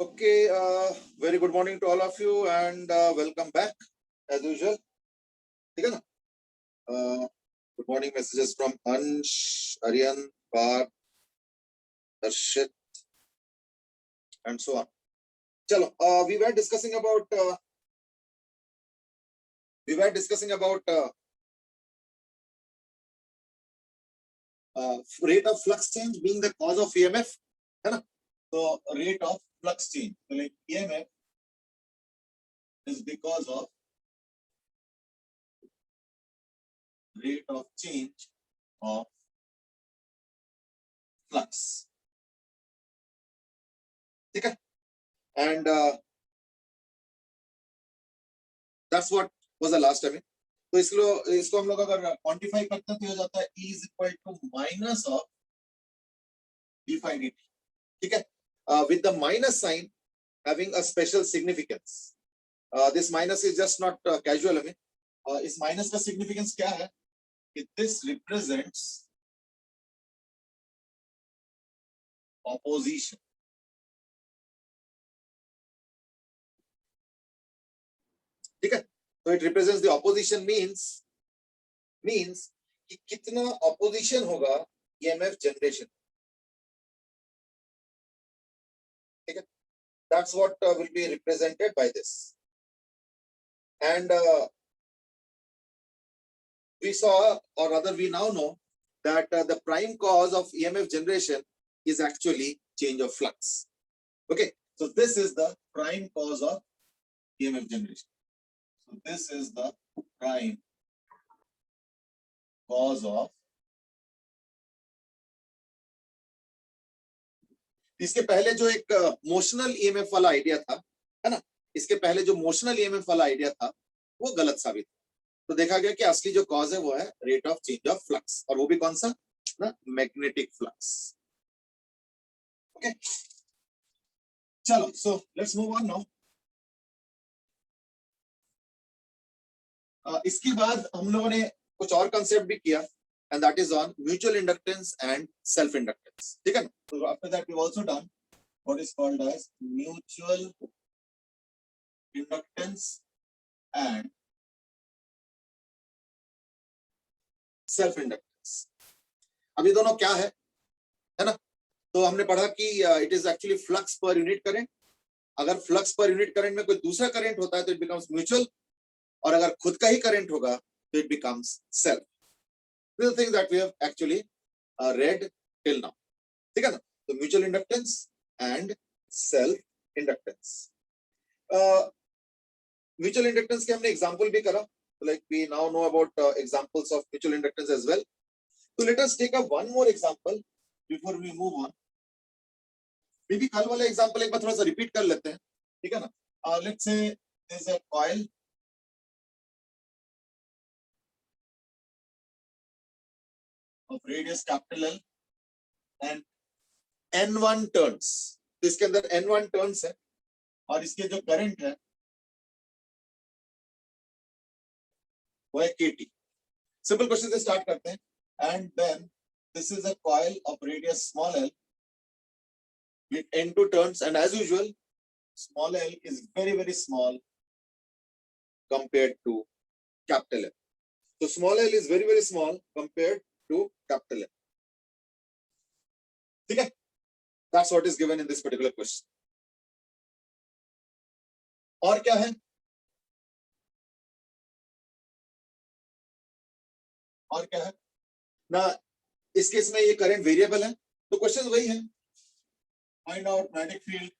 Okay, very good morning to all of you and welcome back as usual. ठीक है ना? Good morning messages from Ansh, Aryan, Parth, Darshit and so on. चलो, we were discussing about rate of flux change being the cause of EMF, है ना? So rate of flux change, so like EMF is because of rate of change of flux. ठीक है? And that's what was the last time. तो इसको हम लोग अगर quantify करते हैं तो हो जाता है E is equal to minus of d phi dt. ठीक है? With the minus sign having a special significance. This minus is just not casual. I mean, इस minus का significance क्या है? कि this represents opposition. ठीक है? So it represents the opposition means कि कितना opposition होगा EMF generation. ठीक है? That's what will be represented by this. And we saw, or rather we now know, that the prime cause of EMF generation is actually change of flux. Okay, so this is the prime cause of EMF generation. So this is the prime cause of. इसके पहले जो एक motional EMF वाला idea था, है ना, इसके पहले जो मोशनल EMF वाला आइडिया था वो गलत साबित हुआ. तो देखा गया कि असली जो कॉज है वो है rate of change of flux, और वो भी कौन सा ना, मैग्नेटिक फ्लक्स. ओके, चलो, so let's move on now. इसके बाद हम लोगों ने कुछ और कंसेप्ट भी किया, and that is on mutual inductance and self inductance. ठीक है ना? So after that we've also done what is called as mutual inductance and self inductance. अभी दोनों क्या है ना? तो हमने पढ़ा कि it is actually flux per unit current. अगर फ्लक्स पर यूनिट करंट में कोई दूसरा करंट होता है तो इट बिकम्स म्यूचुअल, और अगर खुद का ही करंट होगा तो it becomes self. This is the thing that we have actually read till now. ठीक है ना? तो mutual inductance and self inductance. Mutual inductance के हमने एग्जांपल भी करा, like we now know about examples of mutual inductance as well. So let us take up one more example before we move on. maybe कल वाला example एक बार थोड़ा सा repeat कर लेते हैं. ठीक है ना? Let's say there is a coil of radius capital L and N1 turns. तो इसके अंदर N1 turns है और इसके जो करंट है वो है KT. सिंपल क्वेश्चन से स्टार्ट करते हैं. And then this is a coil of radius small l with N2 turns, and as usual small l is very very small compared to capital L. So small l is very very small compared to capital L. ठीक है? That's what is given in this particular question. और क्या है? और क्या है ना, इस केस में ये करंट वेरिएबल है, तो क्वेश्चन वही है, find out magnetic field,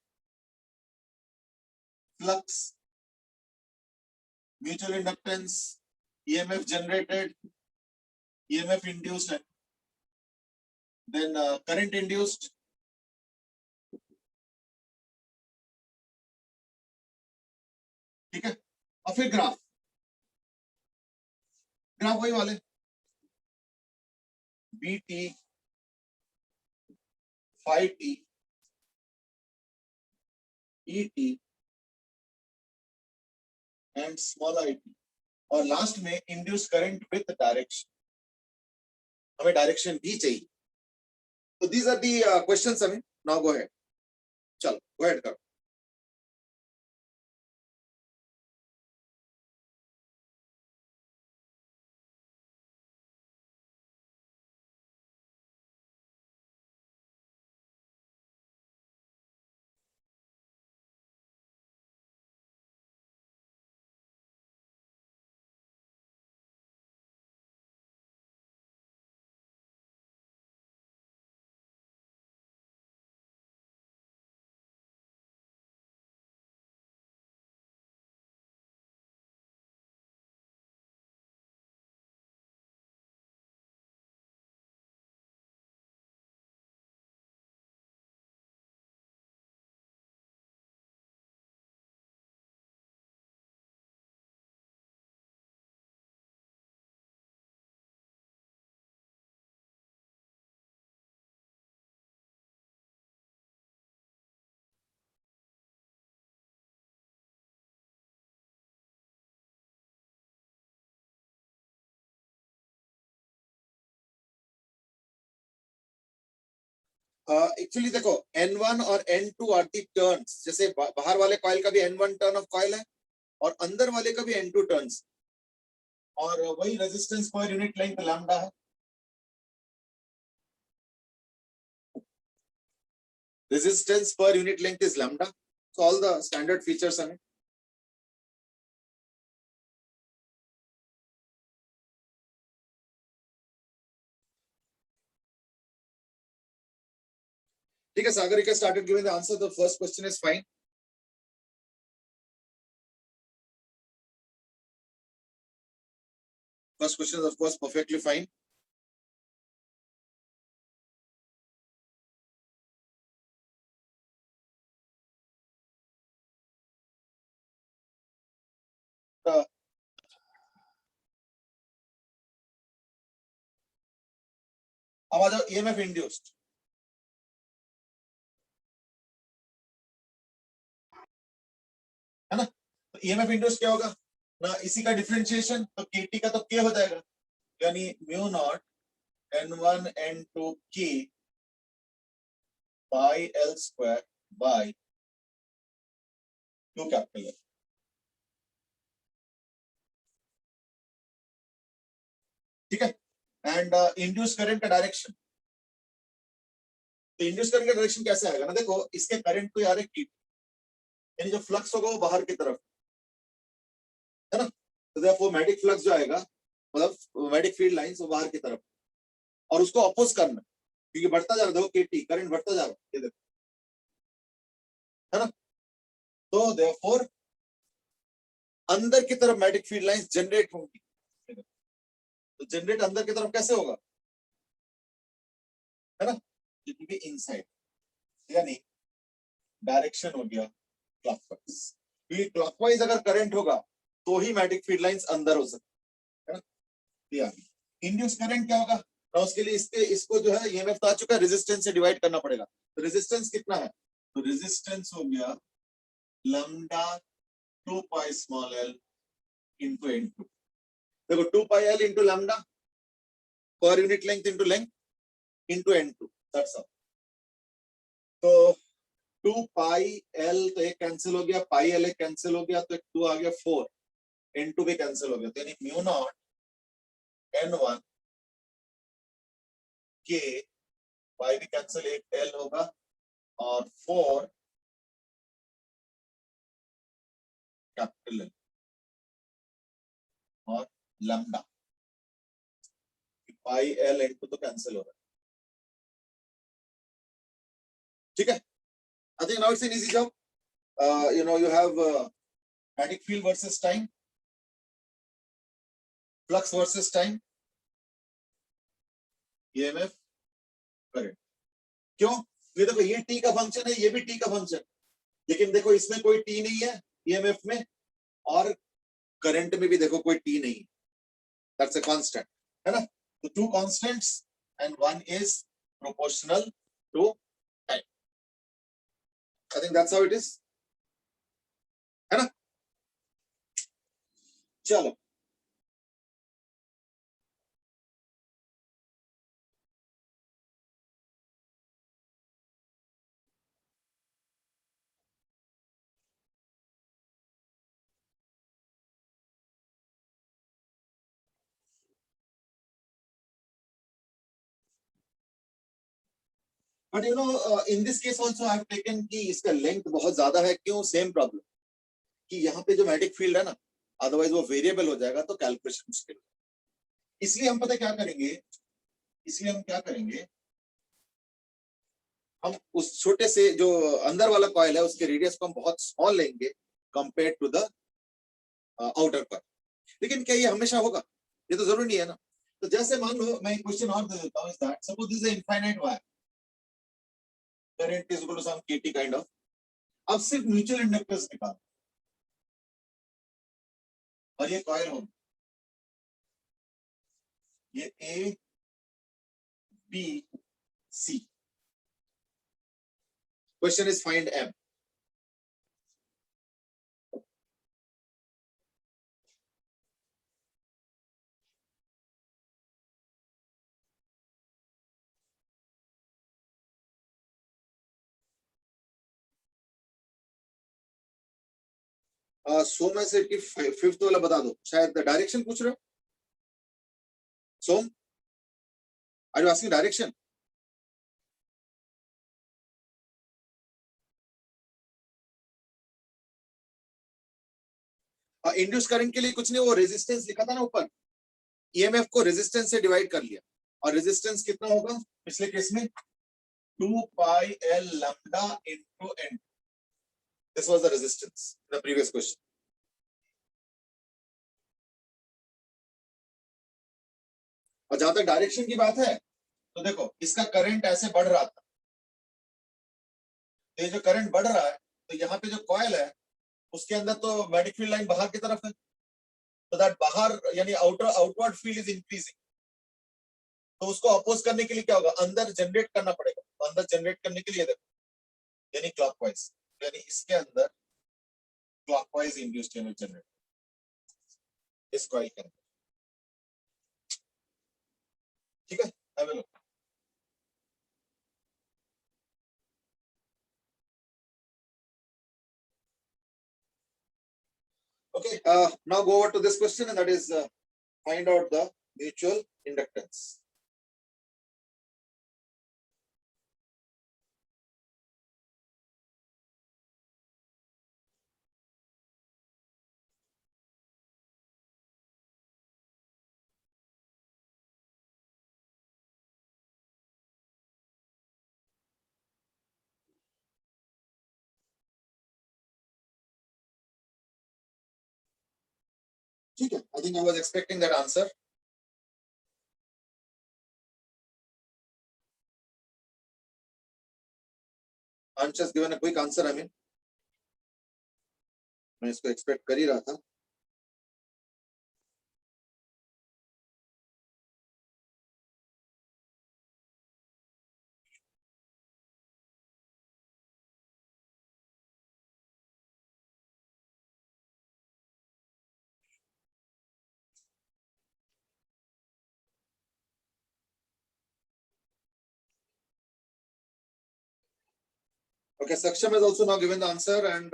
flux, mutual inductance, EMF generated, EMF induced, then current induced. ठीक है? और फिर ग्राफ वही वाले BT, phi t, ET and small it, और लास्ट में इंड्यूस्ड करंट विद डायरेक्शन. हमें डायरेक्शन भी चाहिए. तो दीज आर दी क्वेश्चंस. हमें नाउ गो अहेड. चलो गो अहेड करो. एक्चुअली देखो N1 और N2 आर दी टर्न्स, जैसे बाहर वाले कॉइल का भी N1 टर्न ऑफ कॉइल है और अंदर वाले का भी N2 टर्न्स, और वही resistance per unit length lambda है। Resistance per unit length is lambda. So all the standard features are. ठीक है, Sagar, you started giving the answer. The first question is fine. First question is of course perfectly fine. अब आ जाओ EMF induced. है ना, तो EMF induced क्या होगा ना, इसी का डिफरेंशिएशन, तो KT का तो K हो जाएगा, यानी mu naught N1 N2 K by L square by Q capital L. ठीक है, एंड इंड्यूस करंट का डायरेक्शन, तो इंड्यूस करंट का डायरेक्शन कैसे आएगा ना, देखो इसके करंट तो यार है Q, यानी जो फ्लक्स होगा वो बाहर की तरफ, है ना, तो देखो मैग्नेटिक फ्लक्स जो आएगा, मतलब मैग्नेटिक फील्ड लाइंस वो बाहर की तरफ, और उसको अपोज करना, क्योंकि बढ़ता जा रहा है, देखो KT करंट बढ़ता जा रहा है, ये देखो, है ना, तो देयरफॉर अंदर की तरफ मैग्नेटिक फील्ड लाइंस जनरेट होंगी, तो जनरेट अंदर की तरफ कैसे होगा, है ना, इट विल बी इनसाइड, यानी डायरेक्शन हो गया क्लॉकवाइज, क्योंकि क्लॉकवाइज अगर करंट होगा तो ही मैग्नेटिक फील्ड लाइंस अंदर हो सकती है ना। या इंड्यूस करंट क्या होगा, तो उसके लिए इसको जो है ईएमएफ तो आ चुका है, रेजिस्टेंस से डिवाइड करना पड़ेगा, तो रेजिस्टेंस कितना है, तो रेजिस्टेंस हो गया lambda 2 pi small l into n2, देखो 2 पाई l into lambda per unit length into length into n2, that's all. तो 2 पाई l तो एक कैंसिल हो गया, पाई l एक कैंसिल हो गया, तो एक 2 आ गया, 4 n2 भी कैंसिल हो गया, तो यानी म्यू नॉट n1 k पाई भी कैंसिल, एक l होगा, और 4 कैपिटल L और लैम्डा, पाई l n2 तो कैंसिल हो रहा है। ठीक है, I think now it's an easy job. You have magnetic field versus time, flux versus time, EMF current, क्यों, ये देखो ये t का फंक्शन है, ये भी t का फंक्शन, लेकिन देखो इसमें कोई t नहीं है EMF में, और करंट में भी देखो कोई t नहीं है, that's a constant, है ना, तो two constants and one is proportional to time. I think that's how it is, है ना, चलो but in this case also I have taken कि इसका लेंथ बहुत ज्यादा है, क्यों, सेम प्रॉब्लम कि यहाँ पे जो मैग्नेटिक फील्ड है ना, अदरवाइज वो वेरिएबल हो जाएगा, तो कैलकुलेशन मुश्किल है, इसलिए हम पता क्या करेंगे, इसलिए हम क्या करेंगे, हम उस छोटे से जो अंदर वाला कॉइल है उसके रेडियस को हम बहुत स्मॉल लेंगे compare to the outer coil, लेकिन क्या ये हमेशा होगा, ये तो जरूरी नहीं है ना, तो जैसे मान लो मैं एक क्वेश्चन और दे देता हूँ, is that suppose this is infinite wire, current is equal to some KT kind of, अब सिर्फ म्यूचुअल इंडक्टेंस निकाल, और ये कॉइल हो, ये A B C, question is find M, Som है सेट की फिफ्थ वाला बता दो, शायद डायरेक्शन पूछ रहे हो Som, are you asking direction? Induce current के लिए कुछ नहीं, वो रेजिस्टेंस लिखा था ना ऊपर, ईएमएफ को रेजिस्टेंस से डिवाइड कर लिया, और रेजिस्टेंस कितना होगा पिछले केस में 2 pi L lambda into N. This was the resistance in the previous question. और जहां तक डायरेक्शन की बात है तो देखो इसका करंट ऐसे बढ़ रहा था, तो ये जो करंट बढ़ रहा है तो यहाँ पे जो कॉइल है उसके अंदर तो मैग्नेटिक फील्ड लाइन बाहर की तरफ है, तो दैट बाहर यानी आउटवर्ड फील्ड इज इंक्रीजिंग, तो उसको अपोज करने के लिए क्या होगा, अंदर जनरेट करना पड़ेगा, तो अंदर जनरेट करने के लिए देखो यानी क्लॉकवाइज, यानी इसके अंदर क्लॉकवाइज इंड्यूस्ड ईएमएफ जनरेट इस कॉइल के अंदर, ठीक है। Have a look. Okay, now go over to this question, and that is find out the mutual inductance. ठीक है, I think I was expecting that answer. I'm just given a quick answer. I mean, मैं इसको expect कर ही रहा था। Okay, Saksham has also now given the answer and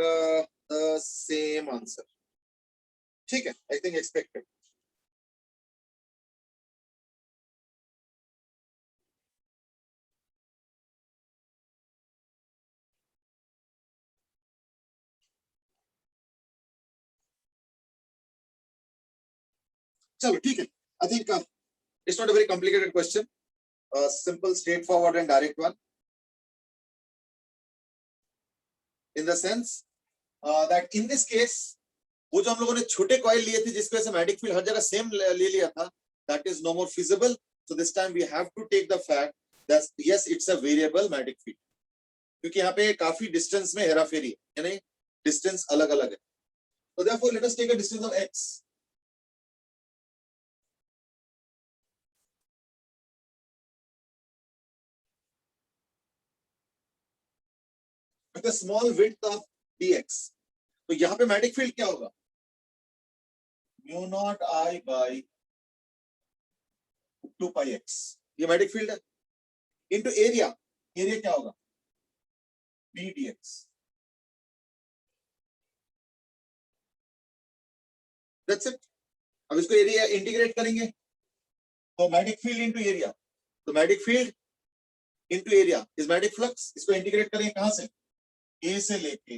the same answer. ठीक है, I think expected. चलो ठीक है, I think it's not a very complicated question, simple, straightforward and direct one. In the sense that in this case, वो जो हम लोगों ने छोटे कॉइल लिए थे जिसकी वजह से मैग्नेटिक फील्ड हर जगह सेम ले लिया था, that is no more feasible. So this time we have to take the fact that yes, it's a variable magnetic field, क्योंकि यहाँ पे काफी डिस्टेंस में हेराफेरी है, यानी डिस्टेंस अलग अलग है, तो therefore let us take a distance of x. With a small width of dx, तो यहाँ पे मैग्नेटिक फील्ड क्या होगा, mu not I by 2 pi x, ये मैग्नेटिक फील्ड है, इनटू एरिया, एरिया क्या होगा b dx. That's it. अब इसको एरिया इंटीग्रेट करेंगे तो मैग्नेटिक फील्ड इनटू एरिया, तो magnetic field into area is magnetic flux, इसको इंटीग्रेट करेंगे कहां से, a से लेके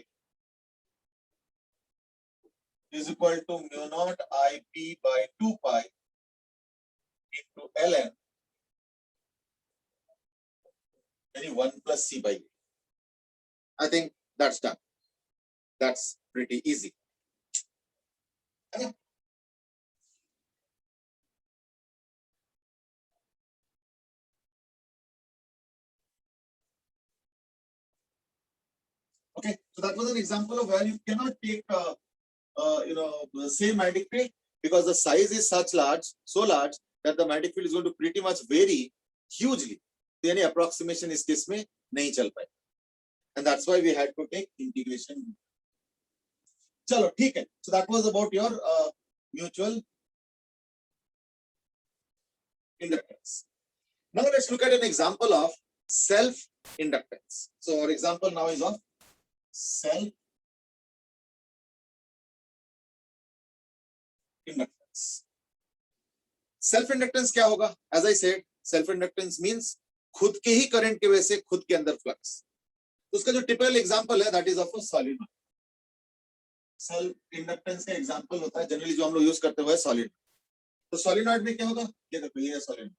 is equal to mu naught ip by 2 pi into ln, यानी 1 plus c by a. I think that's done. That's pretty easy. Okay, so that was an example of where you cannot take the same magnetic field because the size is so large that the magnetic field is going to pretty much vary hugely. तो यानी approximation इस case में नहीं चल पाए, and that's why we had to take integration. चलो ठीक है, so that was about your mutual inductance. Now let's look at an example of self inductance. So our example now is of self inductance. Self inductance क्या होगा? As I said, self inductance means खुद के ही current की वजह से खुद के अंदर फ्लक्स। तो उसका जो टिपिकल एग्जांपल है that is of a solenoid. Self inductance का एग्जांपल होता है जनरली जो हम लोग यूज करते हुए सॉलिड। तो सॉलिनॉइड में क्या होगा? ये देखो, ये है solenoid.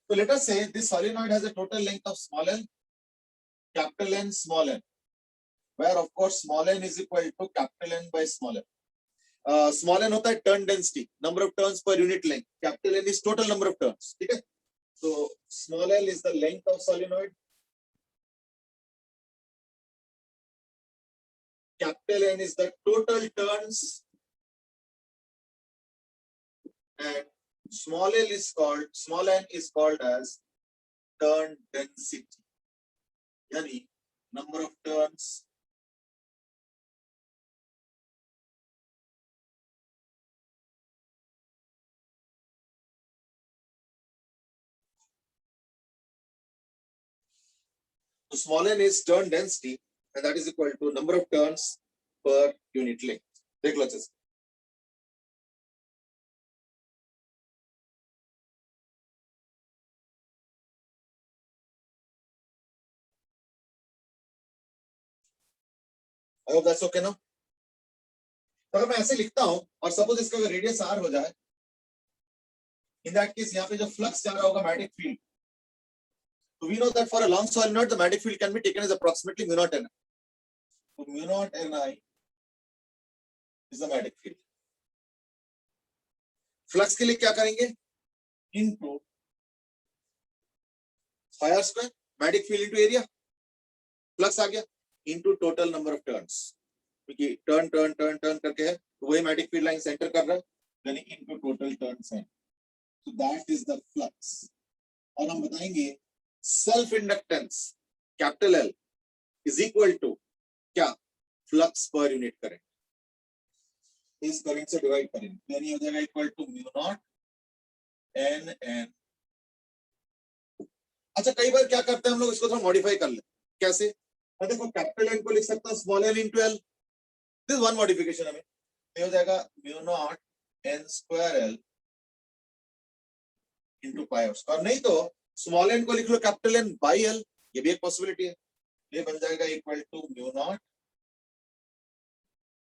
So let us say this solenoid has a total length of small n, capital N, small n, where of course small n is equal to capital N by small n. Small n होता है turn density, number of turns per unit length. Capital N is total number of turns. ठीक है? So small l is the length of solenoid. Capital N is the total turns, and small n is called as turn density. यानी number of turns so small n is turn density and that is equal to number of turns per unit length. देख लो अच्छे से। I hope that's okay now. तो अगर मैं ऐसे लिखता हूं और सपोज इसका रेडियस r हो जाए, in that case यहाँ पे जो फ्लक्स जा रहा होगा magnetic field, so we know that for a long solenoid the magnetic field can be taken as approximately mu naught n. So mu naught ni is the magnetic field. Flux के लिए क्या करेंगे? Into pi r square, magnetic field into area, flux आ गया, into total number of turns, क्योंकि turn turn turn turn करके है तो वही मैग्नेटिक फील्ड लाइन सेंटर कर रहा है, यानी इनटू टोटल टर्न्स है। So that is the flux. और हम बताएंगे self inductance capital L is equal to क्या? Flux per unit current. इस करंट से डिवाइड करेंगे यानी हो जाएगा equal to mu naught N N. अच्छा, कई बार क्या करते हैं हम लोग, इसको थोड़ा मॉडिफाई कर ले। कैसे? मैं देखो कैपिटल एन को लिख सकता हूँ small N into L, this one modification हमें हो जाएगा mu naught N square L into pi R square, नहीं तो स्मॉल एन को लिख लो कैपिटल एन बाई एल, ये भी एक पॉसिबिलिटी है। ये बन जाएगा equal to mu naught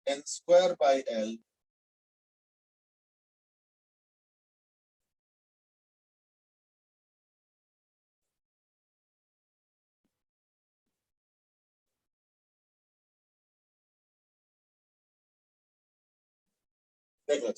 N square by L देख लो।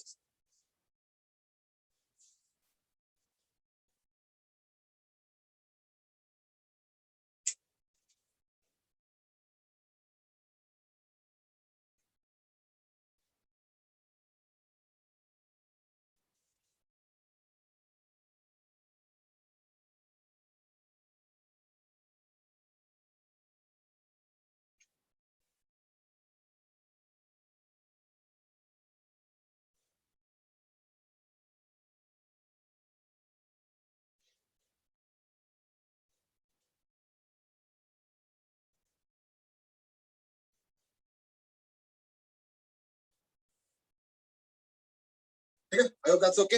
ठीक है, आई होप दैट्स ओके।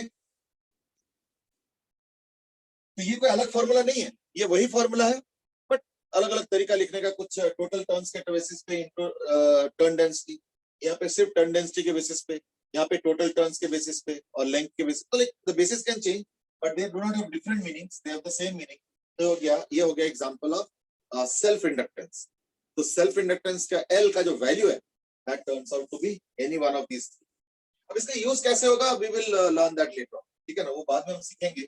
तो ये कोई अलग फॉर्मूला नहीं है, ये वही फॉर्मूला है बट अलग अलग तरीका लिखने का, कुछ टोटल टर्न्स के बेसिस पे इनटू टर्न डेंसिटी, यहाँ पे सिर्फ टर्न डेंसिटी के बेसिस पे, यहाँ पे टोटल टर्न्स के बेसिस पे और लेंथ के बेसिस, तो like the basis can change but they do not have different meanings, they have the same meaning. तो हो गया, ये हो गया एग्जांपल ऑफ सेल्फ इंडक्टेंस। तो सेल्फ इंडक्टेंस का एल का जो वैल्यू है that turns out to be any one of these. अब इसका यूज कैसे होगा we will learn that later, ठीक है ना, वो बाद में हम सीखेंगे।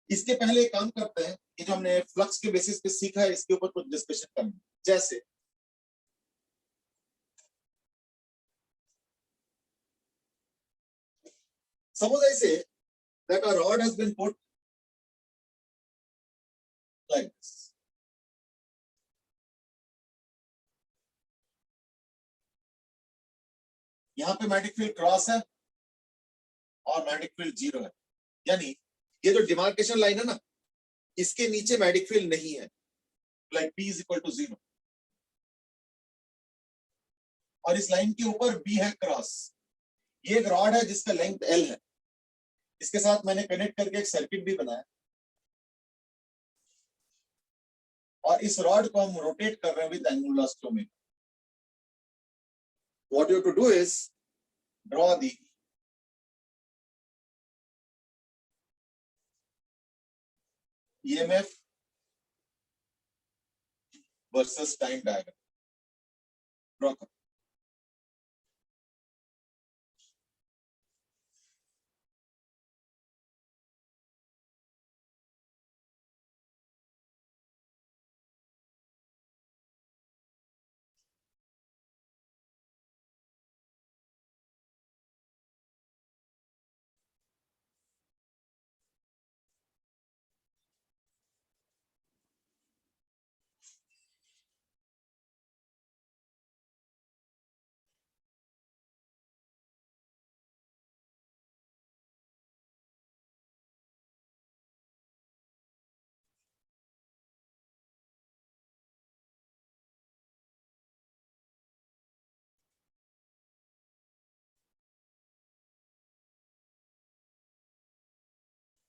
इसके पहले एक काम करते हैं, ये जो हमने फ्लक्स के बेसिस पे सीखा है इसके ऊपर कुछ डिस्कशन करना। जैसे suppose I say that a rod has been put like this, यहाँ पे मैग्नेटिक फील्ड क्रॉस है और मैग्नेटिक फील्ड 0 है, यानी ये जो डिमार्केशन लाइन है ना, इसके नीचे मैग्नेटिक फील्ड नहीं है, like P is equal to 0, और इस लाइन के ऊपर B है क्रॉस। ये एक रॉड है जिसका लेंथ L है, इसके साथ मैंने कनेक्ट करके एक सर्किट भी बनाया, और इस रॉड को हम रोटेट कर रहे हैं with angular velocity omega. What you have to do is draw the EMF versus time diagram. Draw करो।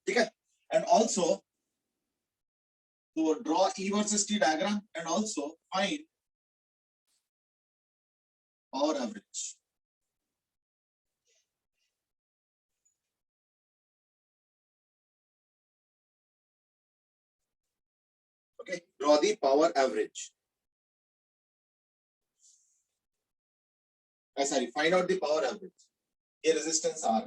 ठीक है, and also to draw E versus T diagram and also find power average. Okay, draw the power average. Sorry, find out the power average. ये resistance R.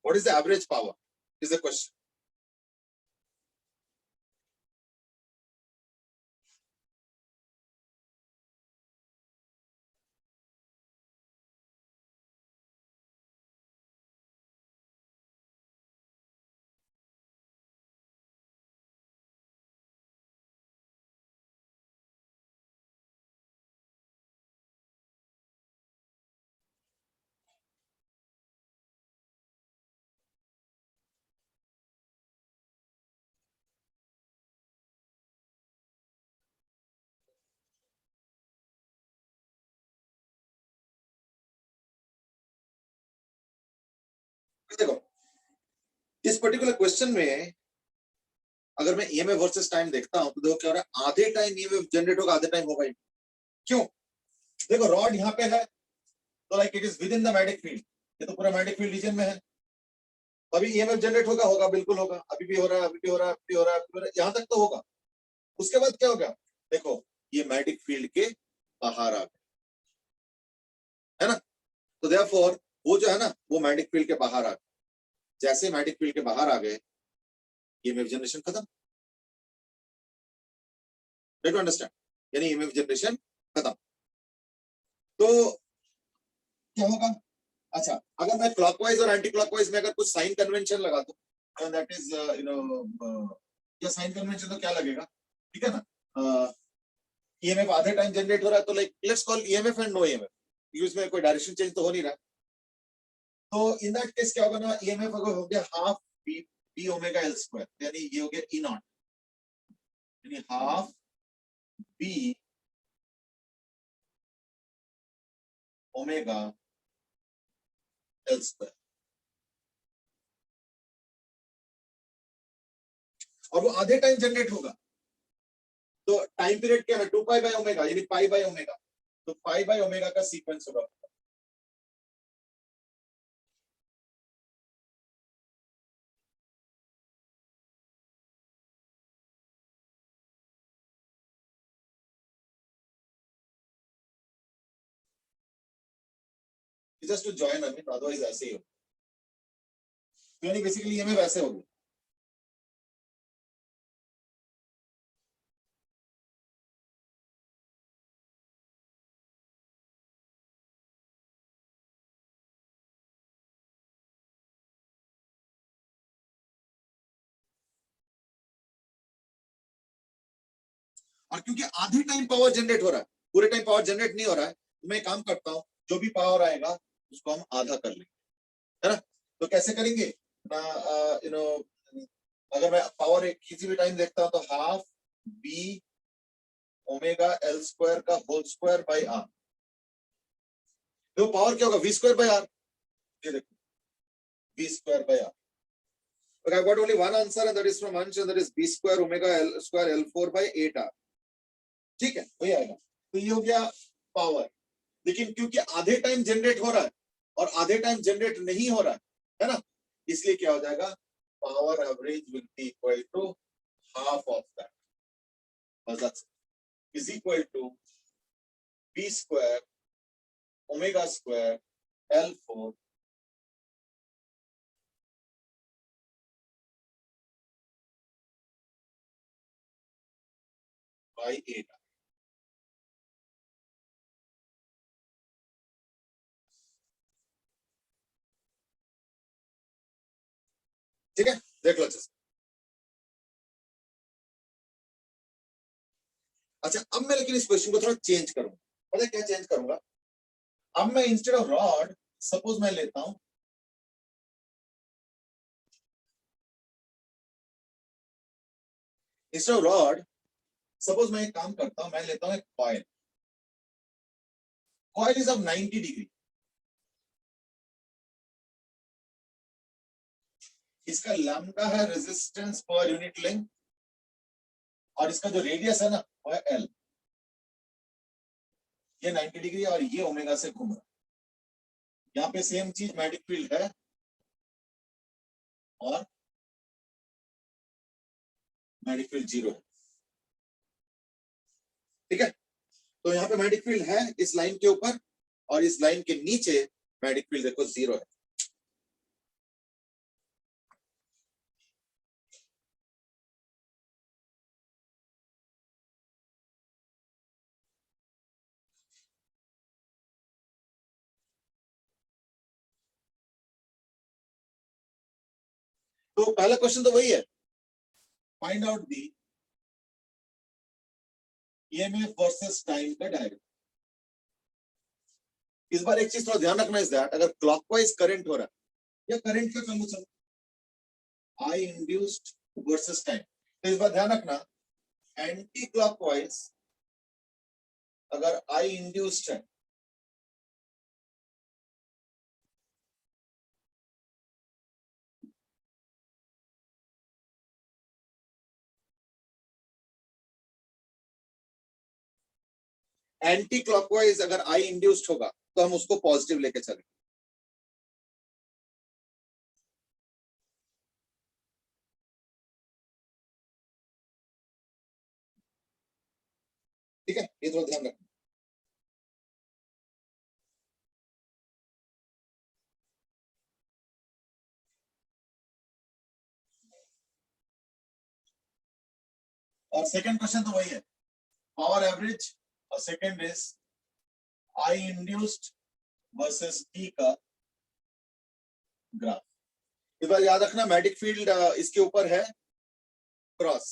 What is the average power? Is the question. देखो, इस particular question में अगर मैं EMF versus time देखता हूं तो देखो क्या हो रहा है, आधे टाइम EMF जनरेट होगा, आधे टाइम होगा ही। क्यों? देखो रॉड यहाँ पे है, तो like it is with in the magnetic field, ये तो पूरा मैग्नेटिक फील्ड रीजन में है, अभी EMF जनरेट होगा, होगा बिल्कुल होगा, अभी भी हो रहा है, अभी भी हो रहा है, अभी भी हो रहा है, अभी भी हो रहा है, यहाँ तक तो होगा। उसके बाद क्या हो गया, देखो ये मैग्नेटिक फील्ड के बाहर आ गए, है ना, तो देयरफॉर वो जो है ना, वो मैग्नेटिक फील्ड के बाहर आ गए। जैसे मैग्नेटिक फील्ड के बाहर आ गए, EMF जनरेशन खत्म। ट्राई टू अंडरस्टैंड, यानी EMF जनरेशन खत्म। तो क्या होगा, अच्छा अगर मैं क्लॉकवाइज और एंटी क्लॉकवाइज में अगर कुछ साइन कन्वेंशन लगा दूं, दैट इज या साइन कन्वेंशन तो क्या लगेगा, ठीक है ना, EMF आधे टाइम जनरेट हो रहा है, तो like let's call EMF and no EMF, इसमें कोई डायरेक्शन चेंज तो हो नहीं रहा। तो इन दैट केस क्या होगा ना, EMF अगर हो गया half B omega L square, यानी ये हो गया ई नॉट, यानी half B omega L square. और वो आधे टाइम जनरेट होगा, तो टाइम पीरियड क्या है, 2 पाई बाय ओमेगा, यानी पाई बाय ओमेगा, तो पाई बाय ओमेगा का सीक्वेंस होगा। Just to join, I mean otherwise ऐसे ही हो, यानी बेसिकली ये में वैसे हो गया। और क्योंकि आधे टाइम पावर जनरेट हो रहा है, पूरे टाइम पावर जनरेट नहीं हो रहा है, तो मैं काम करता हूँ, जो भी पावर आएगा उसको हम आधा कर लेंगे, है ना। तो कैसे करेंगे ना, यू नो, अगर मैं पावर एक किसी भी टाइम देखता हूं तो half B omega L square का होल स्क्वायर बाई आर, तो पावर क्या होगा, वी स्क्वायर बाई आर, ये देखो V square by R. But I've got only one answer and that is from Ansh and that is b square omega l square l4 by 8r, ठीक है, वही आएगा। तो ये हो गया पावर, लेकिन क्योंकि आधे टाइम जनरेट हो रहा है और आधे टाइम जनरेट नहीं हो रहा है ना, इसलिए क्या हो जाएगा, power average will be equal to half of that, बस that's is equal to b square omega square l4 by 8। ठीक है, देख लो अच्छे से। अच्छा, अब मैं लेकिन इस क्वेश्चन को थोड़ा चेंज करूंगा, पता है क्या चेंज करूंगा, अब मैं इंस्टेड ऑफ रॉड सपोज मैं लेता हूं, इंस्टेड ऑफ रॉड सपोज मैं एक काम करता हूं, मैं लेता हूं एक coil, coil is of 90 degree, इसका लैम्डा है रेजिस्टेंस पर यूनिट लेंथ, और इसका जो रेडियस है ना वो है एल, ये 90 डिग्री और ये ओमेगा से घूम रहा है, यहाँ पे सेम चीज मैग्नेटिक फील्ड है और मैग्नेटिक फील्ड जीरो है, ठीक है। तो यहाँ पे मैग्नेटिक फील्ड है इस लाइन के ऊपर और इस लाइन के नीचे मैग्नेटिक फील्ड देखो जीरो है। तो पहला क्वेश्चन तो वही है, find out the EMF versus time का डायरेक्ट। इस बार एक चीज थोड़ा ध्यान रखना इस दैट, अगर क्लॉकवाइज करंट हो रहा है या करंट का कम चल आई इंड्यूस्ड वर्सेस टाइम, तो इस बार ध्यान रखना एंटी क्लॉकवाइज अगर आई इंड्यूस्ड है एंटी क्लॉकवाइज अगर आई इंड्यूस्ड होगा तो हम उसको पॉजिटिव लेके चलेंगे, ठीक है, ये थोड़ा ध्यान रखना। और सेकंड क्वेश्चन तो वही है, पावर एवरेज, और second is I induced versus T का ग्राफ। इस बार याद रखना मैग्नेटिक फील्ड इसके ऊपर है क्रॉस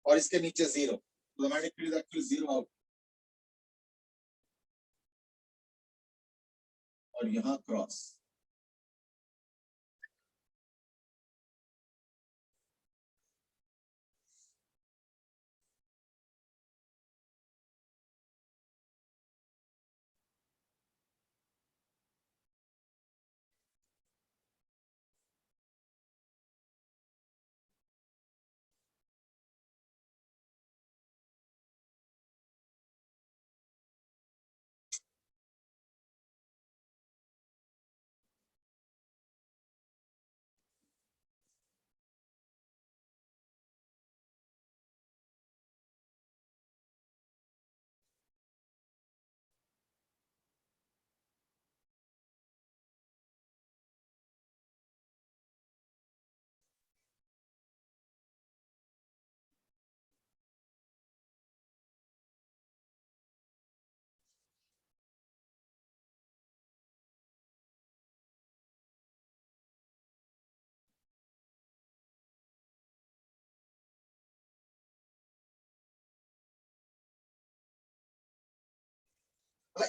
और इसके नीचे जीरो, तो magnetic field actually zero out, और यहाँ क्रॉस।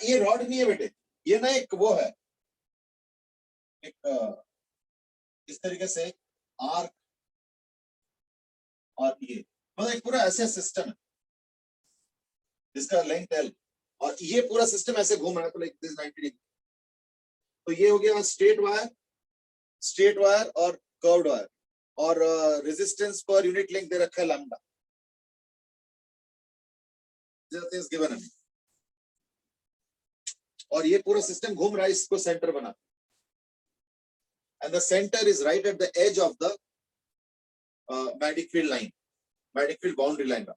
ये रॉड नहीं है बेटे, ये ना एक वो है, एक इस तरीके से आर्क, और ये मतलब एक पूरा ऐसे सिस्टम है जिसका लेंथ एल, और ये पूरा सिस्टम ऐसे घूम रहा है, तो लाइक दिस 90 डिग्री। तो ये हो गया स्ट्रेट वायर और कर्व्ड वायर, और रेजिस्टेंस पर यूनिट लेंथ दे रखा है लैम्डा, इज गिवन हमें, और ये पूरा सिस्टम घूम रहा है, इसको सेंटर बना, and the centre is right at the edge of the magnetic field line, magnetic field boundary line.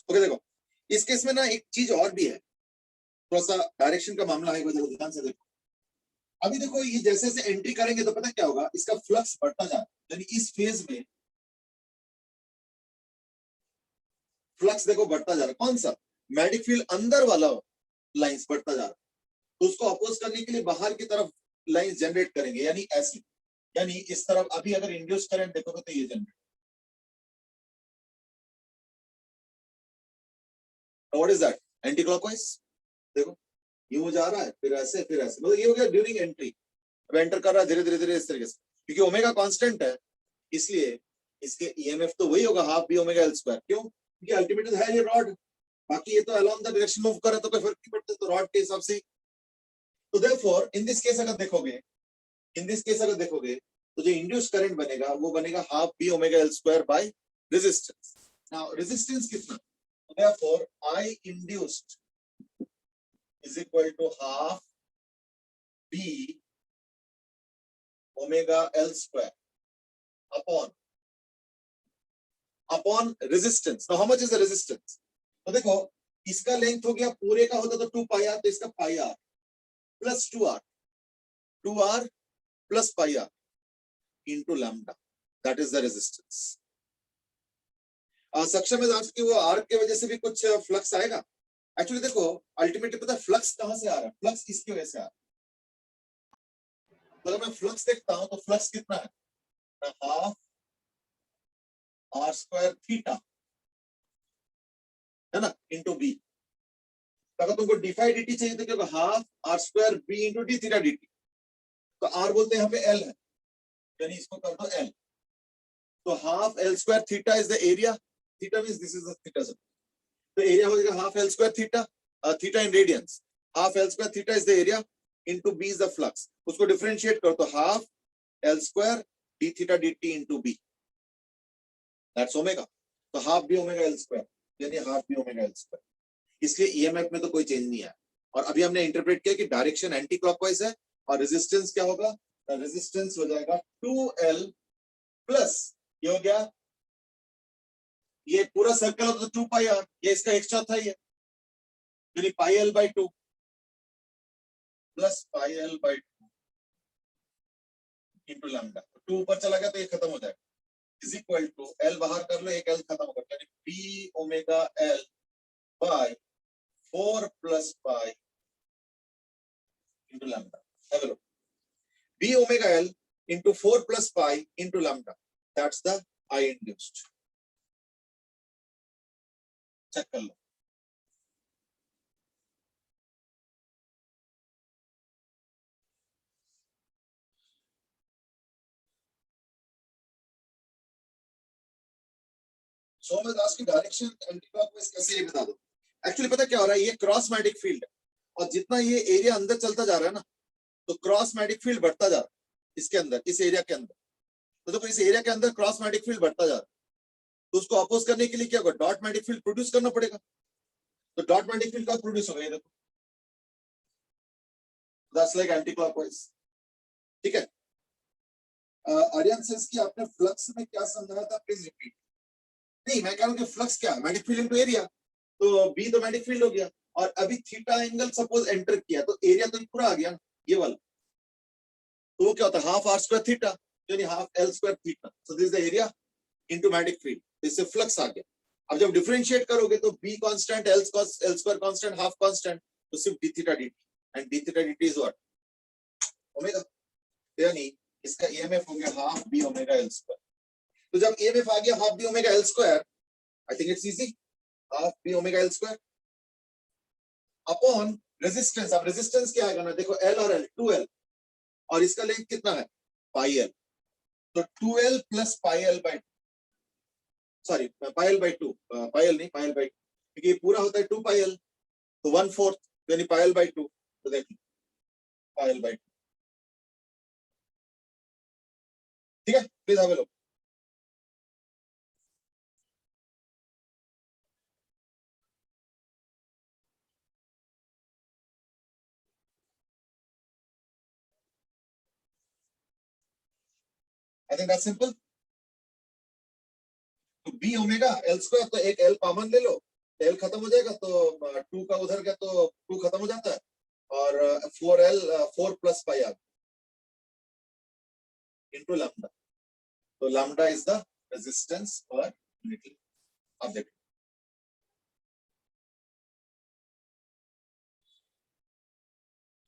Okay देखो, इस केस में ना एक चीज और भी है, थोड़ा सा डायरेक्शन का मामला है, ध्यान से देखो। अभी देखो ये जैसे जैसे एंट्री करेंगे तो पता क्या होगा, इसका फ्लक्स बढ़ता जा रहा है, यानी इस फेज में फ्लक्स देखो बढ़ता जा रहा है। कौन सा? मैग्नेटिक फील्ड अंदर वाला लाइंस बढ़ता जा रहा है, तो उसको अपोज करने के लिए बाहर की तरफ लाइंस जनरेट करेंगे, यानी ऐसी, यानी इस तरफ। अभी अगर इंड्यूस करंट देखोगे तो ये generate, what is that? Anti clockwise. देखो यूं जा रहा है, फिर ऐसे फिर ऐसे, मतलब ये हो गया ड्यूरिंग एंट्री। अब एंटर कर रहा है धीरे धीरे धीरे इस तरीके से, क्योंकि ओमेगा कांस्टेंट है, इसलिए इसके ईएमएफ तो वही होगा, half B omega L square. क्यों? क्योंकि अल्टीमेटली है ये रॉड, बाकी ये तो अलोंग द डायरेक्शन मूव कर रहा है, तो कोई फर्क नहीं पड़ता, तो रॉड के हिसाब से। तो देयरफॉर इन दिस केस अगर देखोगे, तो जो इंड्यूस करंट बनेगा वो बनेगा half B omega L square by resistance. Now resistance कितना? Therefore I induced is equal to half B omega L square upon resistance. Now how much is the resistance? तो देखो इसका लेंथ हो गया, पूरे का होता तो 2 पाई आर, तो इसका pi r plus 2 r plus pi r into lambda, that is the resistance. सक्षम में कि वो आर्क की वजह से भी कुछ फ्लक्स आएगा। एक्चुअली देखो अल्टीमेटली पता है फ्लक्स कहां से आ रहा है? फ्लक्स इसकी वजह से आ रहा है। तो अगर मैं फ्लक्स देखता हूं तो फ्लक्स कितना है? हाफ आर स्क्वायर थीटा, है ना, इंटू बी। अगर तुमको डी फाई डी टी चाहिए तो क्या होगा? Half R square B into D theta D T. तो आर बोलते हैं यहाँ पे एल है, यानी इसको कर दो एल। तो half L square theta is the area, theta means this is the theta sub. तो एरिया हो जाएगा half L square theta, theta in radians, half L square theta is the area into B is the flux. उसको differentiate करो तो half L square d theta D t into B, that's omega. तो half B omega L square, यानी half B omega L square. इसलिए EMF में तो कोई change नहीं आया। और अभी हमने इंटरप्रेट किया कि डायरेक्शन एंटी क्लॉकवाइज है, और रेजिस्टेंस क्या होगा? रेजिस्टेंस हो जाएगा 2L प्लस, ये हो गया, ये पूरा सर्कल होता तो 2 पाई आर, ये इसका एक चौथा ही है, यानी पाई L by 2 plus pi L by 2 into lambda, 2 ऊपर चला गया तो ये खत्म हो जाएगा, इज इक्वल टू एल बाहर कर लो, एक एल खत्म हो गया, यानी B omega L by 4 plus pi into lambda. Have a look, B omega L into 4 plus pi into lambda, that's the I induced. Check कर लो। सो मैं आज की डायरेक्शन एंटी क्लॉकवाइज कैसे ये बता दो। एक्चुअली पता क्या हो रहा है, ये क्रॉस मैग्नेटिक फील्ड है और जितना ये एरिया अंदर चलता जा रहा है ना, तो क्रॉस मैग्नेटिक फील्ड बढ़ता जा रहा है इसके अंदर, इस एरिया के अंदर। तो देखो इस एरिया के अंदर क्रॉस मैग्नेटिक फील्ड बढ़ता जा रहा है, तो उसको अपोज करने के लिए क्या होगा, डॉट मैग्नेटिक फील्ड प्रोड्यूस करना पड़ेगा। तो डॉट मैग्नेटिक फील्ड कब प्रोड्यूस होगा, ये देखो, दैट्स लाइक एंटी क्लॉकवाइज। ठीक है, आर्यन सेंस की आपने फ्लक्स में क्या समझाया था, प्लीज रिपीट। नहीं, मैं कह रहा हूं कि फ्लक्स क्या है, मैग्नेटिक फील्ड इनटू एरिया, तो बी तो मैग्नेटिक फील्ड हो गया, और अभी थीटा एंगल सपोज एंटर किया तो एरिया तो पूरा आ गया ना, ये वाला, तो वो क्या होता है, हाफ आर स्क्वायर थीटा, यानी half L square theta, so this is the area into magnetic field, इससे फ्लक्स आ गया। अब जब डिफरेंशिएट करोगे तो B constant, L square constant, half constant, तो सिर्फ D theta D T, and D theta D T is what, omega, यानी इसका ईएमएफ हो गया half B omega L square. तो जब ईएमएफ आ गया half B omega L square, I think it's easy, half B omega L square upon resistance. अब resistance क्या आएगा ना, देखो एल और एल, 2L, और इसका लेंथ कितना है, पाई एल, तो 2L plus pi L by, sorry pi L by 2, pi L नहीं, पाई एल बाई, क्योंकि ये पूरा होता है 2 पाई एल, तो 1/4 यानी पाई एल बाई 2, तो देखिए पाई एल बाई 2। ठीक है, please have a look. I think that's simple. तो बी ओमेगा एल स्क्वायर, तो एक एल कॉमन ले लो, एल खत्म हो जाएगा, तो 2 का उधर गया तो 2 खत्म हो जाता है, और 4L 4 plus pi r into lambda, तो lambda is the resistance per unit. अब देखो,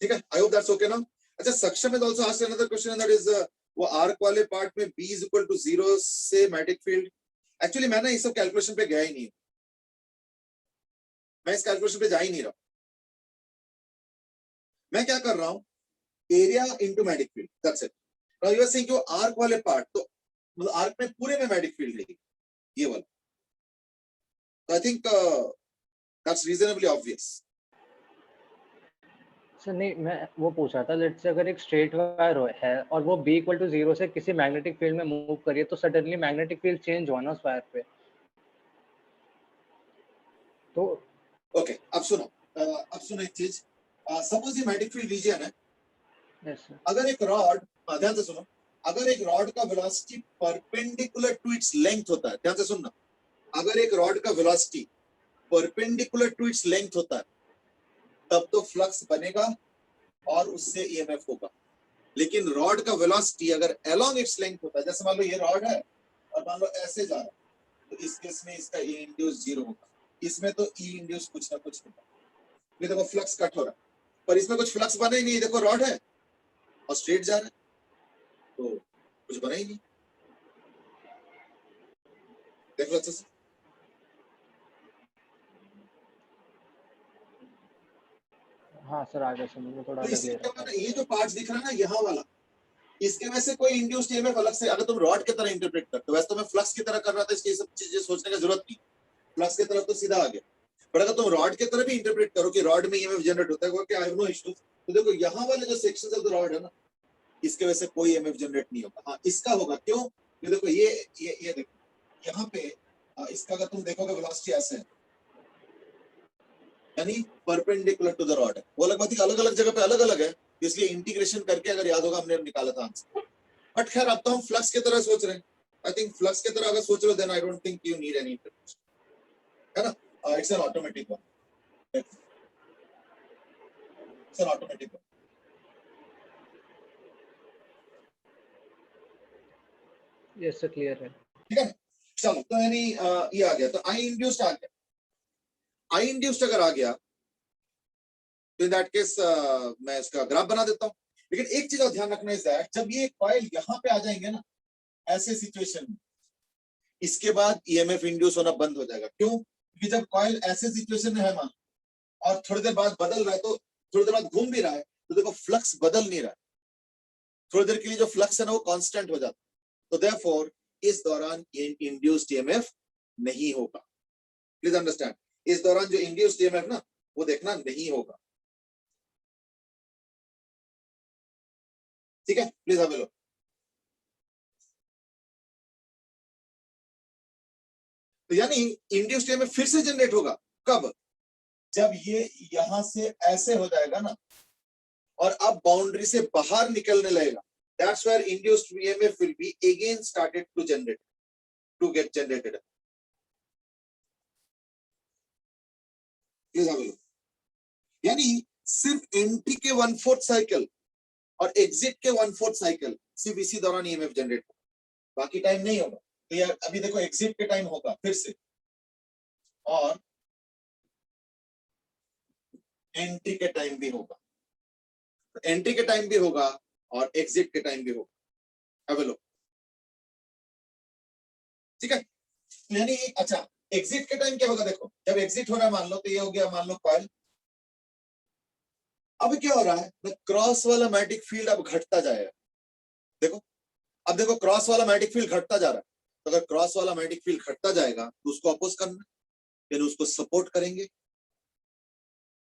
ठीक है, I hope that's okay now. अच्छा, सक्शन में also asked another question, that is वो आर्क वाले पार्ट में B इज इक्वल टू 0 से मैग्नेटिक फील्ड। एक्चुअली मैं ना ये सब कैलकुलेशन पे गया ही नहीं, मैं इस कैलकुलेशन पे जा ही नहीं रहा। मैं क्या कर रहा हूं, area into magnetic field, that's it. Now you are saying कि वो आर्क वाले पार्ट, तो मतलब आर्क में पूरे में मैग्नेटिक फील्ड है ये वाला, तो आई think that's reasonably obvious. Sir नहीं, मैं वो पूछ रहा था, लेट्स से अगर एक स्ट्रेट वायर है और वो B इक्वल टू 0 से किसी मैग्नेटिक फील्ड में मूव करिए, तो सडनली मैग्नेटिक फील्ड चेंज हुआ ना उस वायर पे, तो ओके अब सुनो, एक चीज, सपोज ये मैग्नेटिक फील्ड रीजन है, यस सर, अगर एक रॉड, ध्यान से सुनो, अगर एक रॉड का velocity perpendicular to its length होता है, ध्यान से सुनना, अगर एक रॉड का velocity perpendicular to its length होता है, तब तो फ्लक्स बनेगा और उससे ईएमएफ होगा। लेकिन रॉड का वेलोसिटी अगर अलोंग इट्स लेंथ होता है, जैसे मान लो ये रॉड है और मान लो ऐसे जा रहा है, तो इस केस में इसका ई इंड्यूस 0 होगा, इसमें तो ई इंड्यूस कुछ ना कुछ होगा। ये देखो फ्लक्स कट हो रहा है, पर इसमें कुछ फ्लक्स बना ही नहीं, देखो रॉड है और स्ट्रेट जा रहा है, तो कुछ बना ही नहीं। देख लो अच्छे से, हाँ सर आ गया समझ में, थोड़ा तो अलग इससे ले क्या रहा होगा था। ना, ये जो पार्ट्स दिख रहा है ना यहाँ वाला, इसके वजह से कोई इंड्यूस्ड ईएमएफ अलग से, अगर तुम रॉड की तरह इंटरप्रेट करते हो, वैसे तो मैं फ्लक्स की तरह कर रहा था, इसकी सब चीजें सोचने की जरूरत नहीं, फ्लक्स की तरफ तो सीधा आ गया। पर अगर तुम रॉड की तरह भी इंटरप्रेट करो कि रॉड में ईएमएफ जनरेट होता है, आई हैव नो इश्यूज, तो देखो यहाँ वाले जो सेक्शंस ऑफ द रॉड है ना, इसके वजह से कोई ईएमएफ जनरेट नहीं होगा। हाँ इसका होगा, क्यों, ये देखो ये देखो यहाँ पे, इसका अगर तुम देखोगे वेलोसिटी ऐसे है, यानी परपेंडिकुलर टू द रॉड है, वो अलग बात है, अलग अलग जगह पे अलग अलग है, इसलिए इंटीग्रेशन करके अगर याद होगा हमने निकाला था आंसर। बट खैर अब तो हम फ्लक्स की तरह सोच रहे हैं, आई थिंक फ्लक्स की तरह अगर सोच रहे हो, then I don't think you need any interpretation, है ना, it's an automatic one, it's an automatic one. Yes sir, clear है। ठीक है, चलो तो यानी ये आ गया, तो आई इंड्यूस्ड आ गया। आई इंड्यूस्ड अगर आ गया तो इन दैट केस मैं इसका ग्राफ बना देता हूं। लेकिन एक चीज और ध्यान रखना इज दैट जब ये कॉइल यहां पे आ जाएंगे ना, ऐसे सिचुएशन में, इसके बाद ईएमएफ इंड्यूस होना बंद हो जाएगा। क्यों? क्योंकि जब कॉइल ऐसे सिचुएशन में है मान, और थोड़ी देर बाद बदल रहा है, तो थोड़ी देर बाद घूम भी रहा है, तो देखो फ्लक्स बदल नहीं रहा है, थोड़ी देर के लिए जो फ्लक्स है ना वो कांस्टेंट हो जाता है। तो देयरफॉर इस दौरान इंड्यूस्ड ईएमएफ नहीं होगा। प्लीज अंडरस्टैंड, इस दौरान जो इंड्यूस्ड ईएमएफ ना वो देखना नहीं होगा। ठीक है, प्लीज have a look। तो यानी इंड्यूस्ड ईएमएफ फिर से जनरेट होगा कब? जब ये यहां से ऐसे हो जाएगा ना, और अब बाउंड्री से बाहर निकलने लगेगा, that's where induced EMF will be again started to get generated। Please have a look। यानी सिर्फ एंट्री के 1/4 साइकिल और एग्जिट के 1/4 साइकिल सिर्फ इसी दौरान ईएमएफ जनरेट होगा, बाकी टाइम नहीं होगा। तो यार अभी देखो एग्जिट के टाइम होगा फिर से, और एंट्री के टाइम भी होगा। तो एंट्री के टाइम भी होगा और एग्जिट के टाइम भी होगा। have a look। ठीक है, यानी अच्छा एग्जिट के टाइम क्या होगा? देखो जब एग्जिट हो रहा है मान लो, तो ये हो गया मान लो कॉइल। अब क्या हो रहा है ना, क्रॉस वाला मैग्नेटिक फील्ड अब घटता जाएगा। देखो अब देखो क्रॉस वाला मैग्नेटिक फील्ड घटता जा रहा है। तो अगर क्रॉस वाला मैग्नेटिक फील्ड घटता जाएगा तो उसको अपोज करना, यानी उसको सपोर्ट करेंगे।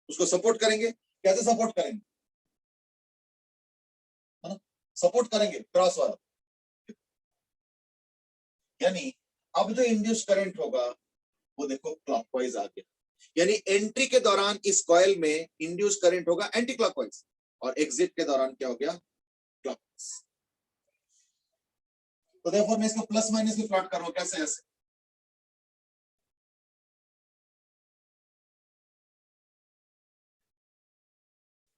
उसको सपोर्ट करेंगे, कैसे सपोर्ट करेंगे? है ना, सपोर्ट करेंगे क्रॉस वाला। यानी अब जो इंड्यूस करंट होगा वो देखो क्लॉकवाइज आ गया, यानी एंट्री के दौरान इस कॉइल में इंड्यूस करंट होगा एंटी क्लॉकवाइज, और एग्जिट के दौरान क्या हो गया? क्लॉकवाइज। तो देखो मैं इसको प्लस माइनस में प्लॉट कर रहा हूं, कैसे? ऐसे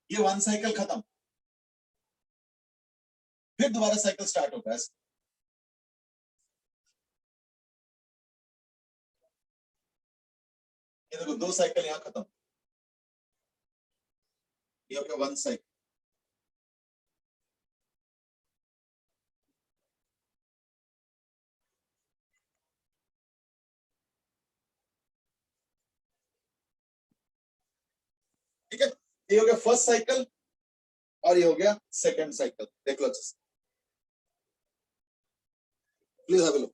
ये वन साइकिल खत्म, फिर दोबारा साइकिल स्टार्ट होगा ऐसे। ये देखो दो साइकिल यहां खत्म, ये हो गया वन साइकिल। ठीक है, ये हो गया फर्स्ट साइकिल और ये हो गया सेकंड साइकिल। देख लो अच्छे से, please have a look.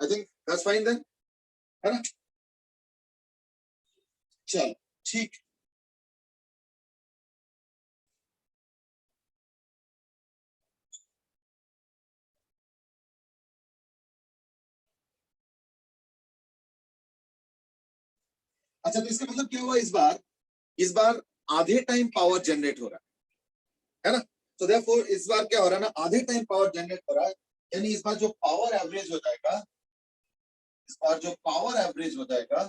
I think that's fine then, है ना? चल ठीक। अच्छा तो इसका मतलब क्या हुआ? इस बार आधे टाइम पावर जनरेट हो रहा है ना? तो देयरफॉर इस बार क्या हो रहा है ना, आधे टाइम पावर जनरेट हो रहा है, यानी इस बार जो पावर एवरेज हो जाएगा, इस बार जो पावर एवरेज हो जाएगा,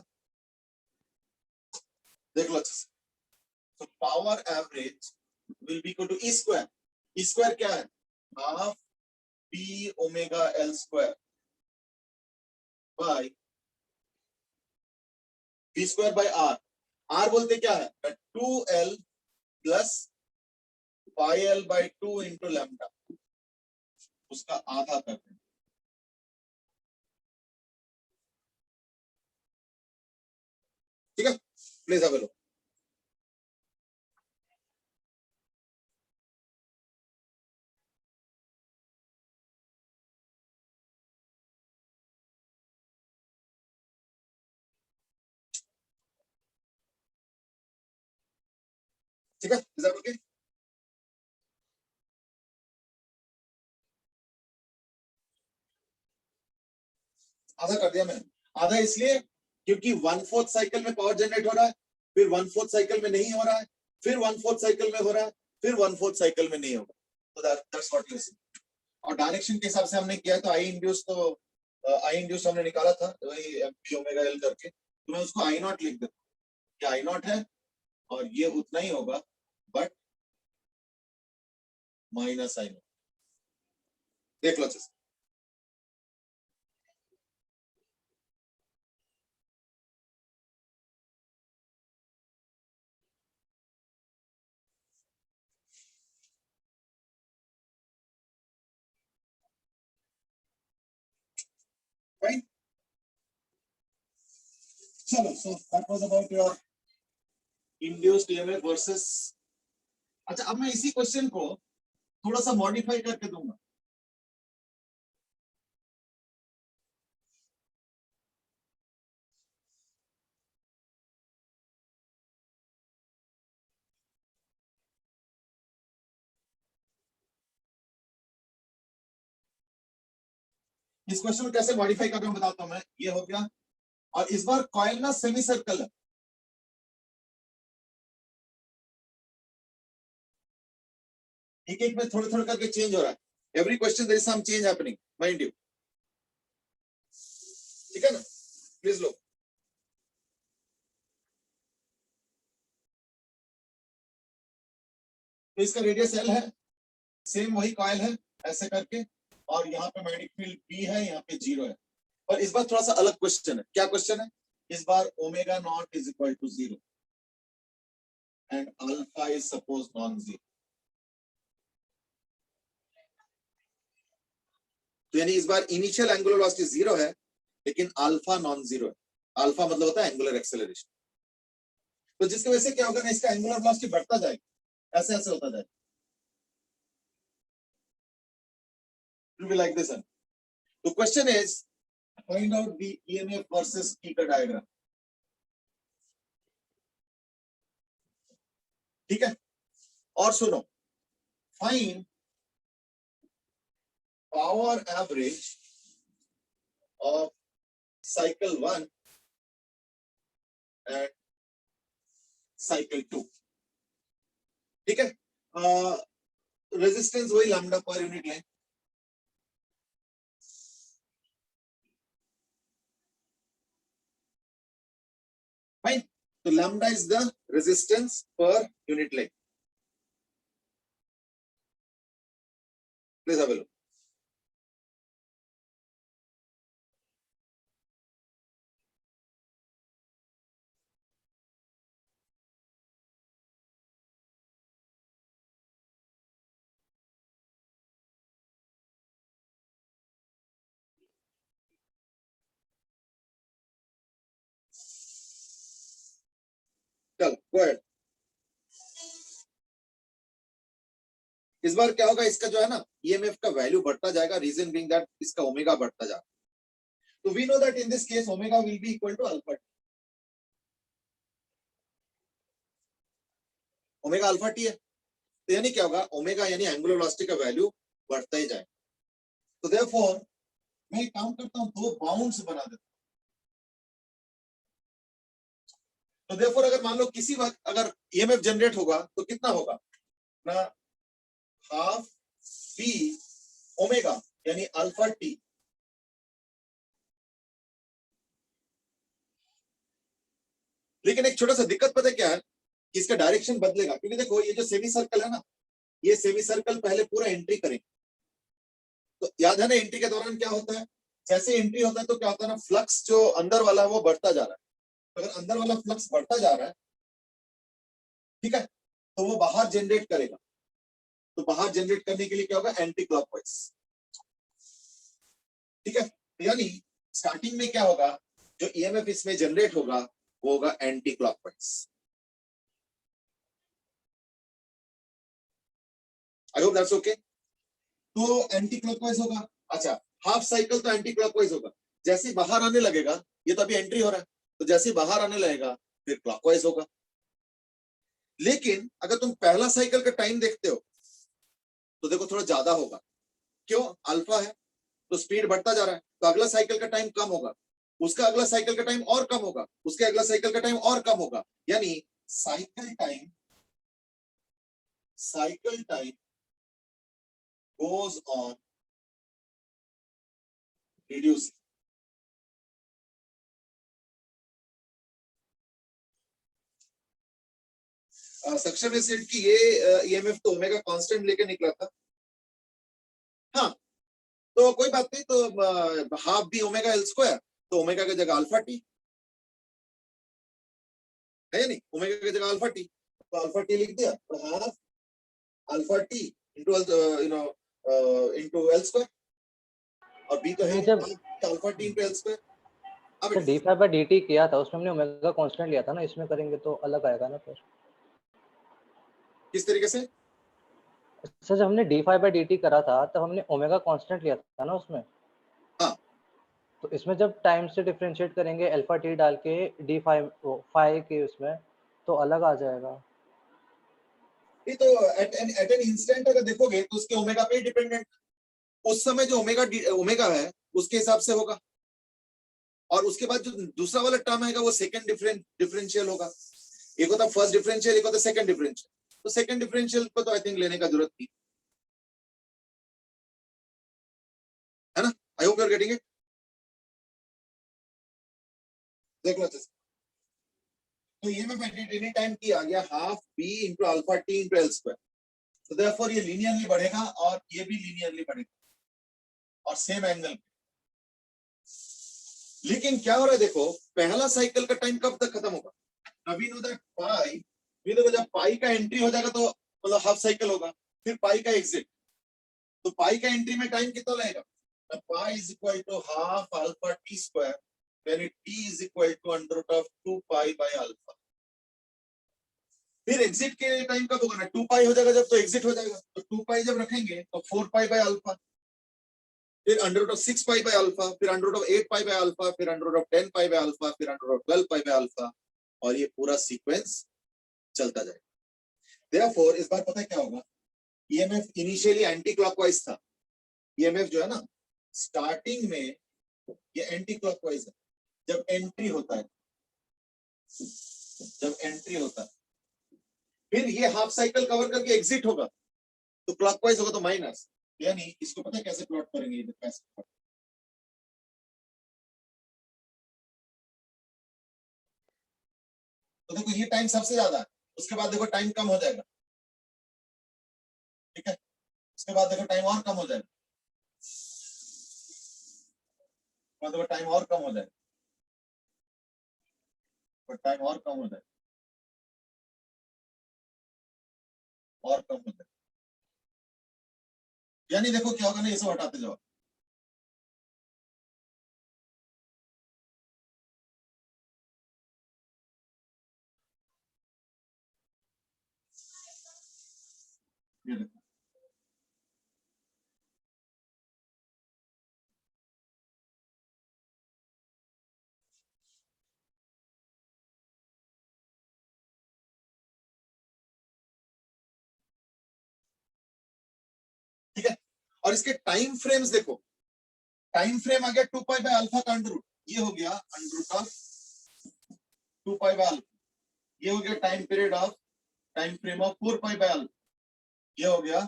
देख लो अच्छे से। तो power average will be equal to E square. E square क्या है? Half P omega L square by V square by R. R बोलते क्या है? 2l plus pi L by 2 into lambda, उसका आधा कर दें। ठीक है, प्लीज हैव अ लुक। ठीक है, इज दैट ओके? आधा कर दिया मैंने। आधा इसलिए क्योंकि 1/4 साइकिल में पावर जनरेट हो रहा है, फिर 1/4 साइकिल में नहीं हो रहा है, फिर 1/4 साइकिल में हो रहा है, फिर 1/4 साइकिल में नहीं होगा। तो दैट्स व्हाट यू सी। और डायरेक्शन के हिसाब से हमने किया तो आई इंड्यूस हमने निकाला था वही एमपी ओमेगा एल करके, तो मैं उसको आई नॉट लिख देता हूँ कि आई नॉट है और ये उतना ही होगा बट माइनस आई नॉट। देख लो जैसे राइट। चलो, so that was about your induced EMF versus. अच्छा, अब मैं इसी क्वेश्चन को थोड़ा सा मॉडिफाई करके दूंगा। इस क्वेश्चन को कैसे मॉडिफाई कर रहा हूं बताता हूं मैं। ये हो गया, और इस बार कॉइल ना सेमी सर्कल है। एक एक में थोड़े थोड़े करके चेंज हो रहा है। Every question there is some change happening, mind you. ठीक है ना, प्लीज लो। तो इसका रेडियस एल है, सेम वही कॉइल है ऐसे करके, और यहाँ पे मैग्नेटिक फील्ड बी है, यहाँ पे जीरो है। और इस बार थोड़ा सा अलग क्वेश्चन है। क्या क्वेश्चन है? इस बार omega naught is equal to zero and alpha is suppose non zero. तो यानी इस बार इनिशियल एंगुलर वेलोसिटी जीरो है लेकिन अल्फा नॉन जीरो है। अल्फा मतलब होता है एंगुलर एक्सेलरेशन। तो जिसकी वजह से क्या होगा ना, इसका एंगुलर वेलोसिटी बढ़ता जाएगा, ऐसे ऐसे होता जाएगा। It will be like this one. The question is, find out the EMF versus E का डायग्राम। ठीक है, और सुनो, find power average of cycle 1 and cycle 2। ठीक है, रेजिस्टेंस वही lambda per unit length. Fine, तो lambda is the resistance per unit length. Please have a look. चल गो अहेड। इस बार क्या होगा, इसका जो है ना ईएमएफ का वैल्यू बढ़ता जाएगा, रीजन बीइंग दैट इसका ओमेगा बढ़ता जा रहा है। तो we know that in this case omega will be equal to alpha. Omega alpha T है, तो यानी क्या होगा, ओमेगा यानी एंगुलर वेलोसिटी का वैल्यू बढ़ता ही जाएगा। तो देयरफॉर मैं एक काम करता हूं, दो बाउंड्स बना देता हूं। तो देयरफॉर अगर मान लो किसी वक्त अगर ईएमएफ जनरेट होगा तो कितना होगा ना, हाफ बी ओमेगा यानी अल्फा टी। लेकिन एक छोटा सा दिक्कत पता है क्या है, कि इसका डायरेक्शन बदलेगा, क्योंकि देखो ये जो सेमी सर्कल है ना, ये सेमी सर्कल पहले पूरा एंट्री करेंगे। तो याद है ना एंट्री के दौरान क्या होता है, जैसे एंट्री होता है तो क्या होता है ना, फ्लक्स जो अंदर वाला है वो बढ़ता जा रहा है। तो अगर अंदर वाला फ्लक्स बढ़ता जा रहा है, ठीक है, तो वो बाहर जनरेट करेगा। तो बाहर जनरेट करने के लिए क्या होगा, एंटी क्लॉकवाइज। ठीक है, तो यानी स्टार्टिंग में क्या होगा, जो ईएमएफ इसमें जनरेट होगा वो होगा anti clockwise. I hope that's okay. तो एंटी क्लॉकवाइज होगा। अच्छा, हाफ साइकिल तो एंटी क्लॉकवाइज होगा। जैसे ही बाहर आने लगेगा, ये तो अभी एंट्री हो रहा है, तो जैसे ही बाहर आने लगेगा फिर क्लॉकवाइज होगा। लेकिन अगर तुम पहला साइकिल का टाइम देखते हो तो देखो थोड़ा ज्यादा होगा। क्यों? अल्फा है तो स्पीड बढ़ता जा रहा है, तो अगला साइकिल का टाइम कम होगा, उसका अगला साइकिल का टाइम और कम होगा, उसके अगला साइकिल का टाइम और कम होगा। यानी cycle time goes on reduce. Suction acid की ये ईएमएफ तो ओमेगा कांस्टेंट लेके निकला था। हाँ, तो कोई बात नहीं, तो half B omega L square, तो ओमेगा की जगह अल्फा टी है या नहीं, ओमेगा की जगह अल्फा टी, तो अल्फा टी लिख दिया, तो half alpha T into into L square, और बी तो है जब alpha T into L square. अब d phi by d t किया था उसमें हमने ओमेगा कांस्टेंट लिया था ना, इसमें करेंगे तो अलग आएगा ना फिर। किस तरीके से? सर जब हमने D phi by d T करा था तब हमने ओमेगा कांस्टेंट लिया था ना उसमें। हाँ, तो इसमें जब टाइम से डिफरेंशिएट करेंगे अल्फा टी डाल के डी फाइव फाइव के उसमें, तो अलग आ जाएगा। नहीं तो एट एन इंस्टेंट अगर देखोगे तो उसके ओमेगा पे डिपेंडेंट, उस समय जो ओमेगा है उसके हिसाब से होगा, और उसके बाद जो दूसरा वाला टर्म आएगा वो सेकंड डिफरेंशियल होगा। एक होता फर्स्ट डिफरेंशियल, एक होता सेकंड डिफरेंशियल, तो सेकंड डिफरेंशियल को तो आई थिंक लेने का जरूरत नहीं है ना। I hope you are getting it. देख लो अच्छे से। तो ये मैं एनी टाइम की आ गया half B into alpha T into L square, तो देयरफॉर ये लीनियरली बढ़ेगा और ये भी लीनियरली बढ़ेगा और सेम एंगल। लेकिन क्या हो रहा है देखो, पहला साइकिल का टाइम कब तक खत्म होगा? नवीन होता पाई, ये देखो जब पाई का एंट्री हो जाएगा तो मतलब हाफ साइकिल होगा, फिर पाई का एग्जिट, तो पाई का एंट्री में टाइम कितना लगेगा? Pi is equal to half alpha t square, यानी t is equal to under root of 2 pi by alpha. फिर एग्जिट के टाइम कब होगा ना, 2 पाई हो जाएगा जब, तो एग्जिट हो जाएगा, तो 2 पाई जब रखेंगे तो 4 पाई बाय अल्फा, फिर under root of 6 pi by alpha, फिर under root of 8 pi by alpha, फिर under root of 10 pi by alpha, फिर under root of 12 pi by alpha, और ये पूरा सीक्वेंस चलता जाएगा। देयरफॉर इस बार पता है क्या होगा, ईएमएफ इनिशियली एंटी क्लॉकवाइज था, ईएमएफ जो है ना स्टार्टिंग में ये एंटी क्लॉकवाइज है, जब एंट्री होता है, जब एंट्री होता है, फिर ये हाफ साइकिल कवर करके एग्जिट होगा तो क्लॉकवाइज होगा, तो माइनस। यानी इसको पता है कैसे प्लॉट करेंगे, ये कैसे, तो देखो ये टाइम सबसे ज्यादा है, उसके बाद देखो टाइम कम हो जाएगा, ठीक है, उसके बाद देखो टाइम और कम हो जाएगा, देखो टाइम और कम हो जाएगा, टाइम और कम हो जाएगा, और कम हो जाएगा, यानी देखो क्या होगा ना, ये सब हटाते जाओ, ये देखो ठीक है। और इसके टाइम फ्रेम्स देखो, टाइम फ्रेम आ गया 2 पाई बाय अल्फा का अंडर रूट, ये हो गया under root of 2 pi by alpha, ये हो गया time period of time frame of 4 pi by alpha, ये हो गया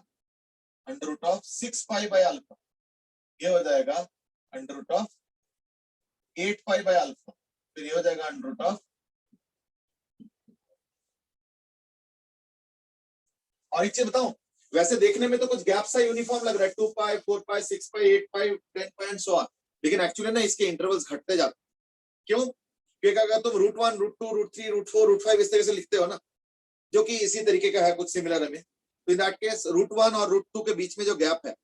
under root of 6 pi by alpha, ये हो जाएगा under root of 8 pi by alpha, फिर ये हो जाएगा अंडर रूट ऑफ, और एक चीज बताऊं, वैसे देखने में तो कुछ गैप सा यूनिफॉर्म लग रहा है, 2 pi 4 pi 6 pi 8 pi 10 pi and so on, लेकिन एक्चुअली ना इसके इंटरवल्स घटते जाते। क्यों? क्योंकि अगर तुम root 1 root 2 root 3 root 4 root 5 इस तरह से लिखते हो ना, जो कि इसी तरीके का है कुछ सिमिलर में, तो इन दैट केस रूट 1 और रूट 2 के बीच में जो गैप है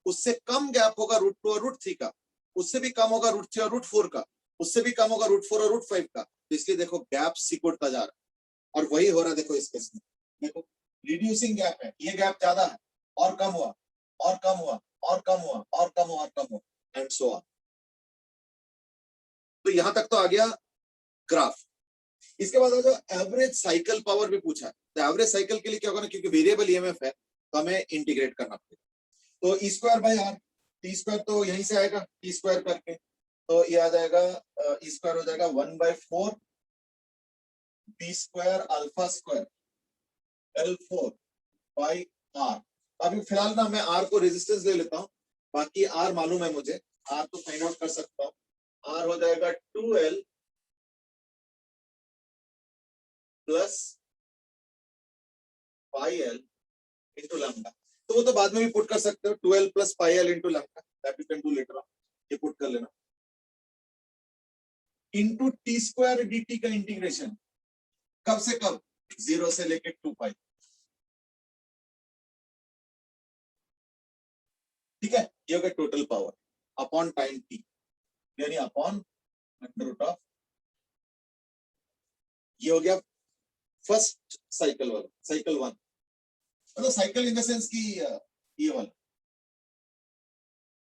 उससे कम गैप होगा रूट 2 और रूट 3 का, उससे भी कम होगा रूट 3 और रूट 4 का, उससे भी कम होगा रूट 4 और रूट 5 का, तो इसलिए देखो गैप सिकुड़ता जा रहा है, और वही हो रहा है देखो इस केस में, देखो रिड्यूसिंग गैप है, ये गैप ज्यादा है और कम हुआ और कम हुआ और कम हुआ और कम हुआ और कम हुआ एंड सो ऑन। तो यहां तक तो आ गया ग्राफ। इसके बाद जो एवरेज साइकिल पावर भी पूछा है, तो एवरेज साइकिल के लिए क्या होगा ना, क्योंकि वेरिएबल ईएमएफ है तो हमें इंटीग्रेट करना पड़ेगा, तो E square by R, T square तो यहीं से आएगा टी स्क्वायर करके, तो ये आ जाएगा ई स्क्वायर हो जाएगा 1/4 B square alpha square L4 by R. अभी फिलहाल ना मैं आर को रेजिस्टेंस ले लेता हूँ, बाकी आर मालूम है मुझे, आर तो फाइंड आउट कर सकता हूँ, आर हो जाएगा 2L plus pi L into lambda. तो वो तो बाद में भी पुट कर सकते हो, 2L plus pi L into lambda, that you can do later on, ये पुट कर लेना। Into T square D T का इंटीग्रेशन कब से कब, 0 से लेके 2 पाई, ठीक है। ये हो गया total power upon time T, यानी अपॉन अंडर रूट ऑफ, ये हो गया फर्स्ट साइकिल वाला, साइकिल 1, मतलब साइकिल इन द सेंस की ये वाला,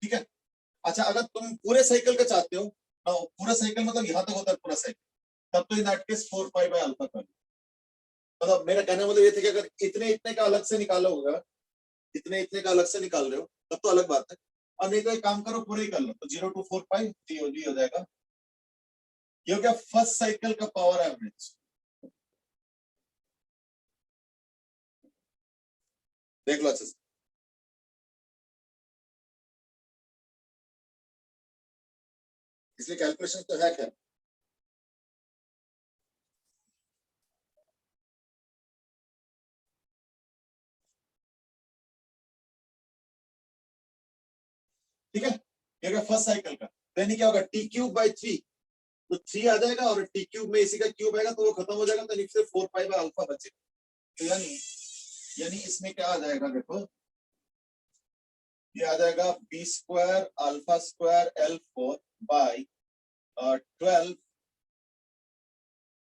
ठीक है। अच्छा अगर तुम पूरे साइकिल का चाहते हो ना, पूरा साइकिल मतलब यहां तक होता है पूरा साइकिल, तब तो in that case 4 pi by alpha कर, मतलब मेरा कहने का मतलब ये था कि अगर इतने इतने का अलग से निकालो होगा, इतने इतने का अलग से निकाल रहे हो तब तो अलग बात है, और नहीं तो एक काम करो पूरे ही कर लो, तो 0 to 4 पाई जी हो जाएगा। ये हो गया फर्स्ट साइकिल का पावर एवरेज, देख लो अच्छे से। इसलिए कैलकुलेशन तो है क्या, ठीक है। ये हो गया फर्स्ट साइकिल का, यानी क्या होगा टी क्यूब बाई 3, तो 3 आ जाएगा और टी क्यूब में इसी का क्यूब आएगा तो वो खत्म हो जाएगा, तो नीचे 4 पाई बाय अल्फा बचेगा। तो यानी यानी इसमें क्या आ जाएगा देखो, ये आ जाएगा B square alpha square L4 by 12